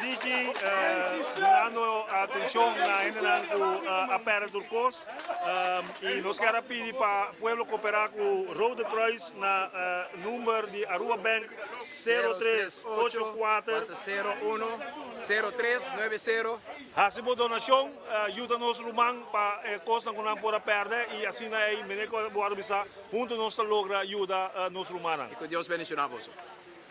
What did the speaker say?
Diki, dando atención a la gente a Pera Turcos. Y nos queda pedir para el pueblo cooperar con Rode Kruis na número de Aruba Bank 0384 01 0390. Hacemos donación, ayúdanos Rumán para cosas que no pueda perder y así na meneco junto nos logra ayuda nos rumana. E que Deus bendiga a você.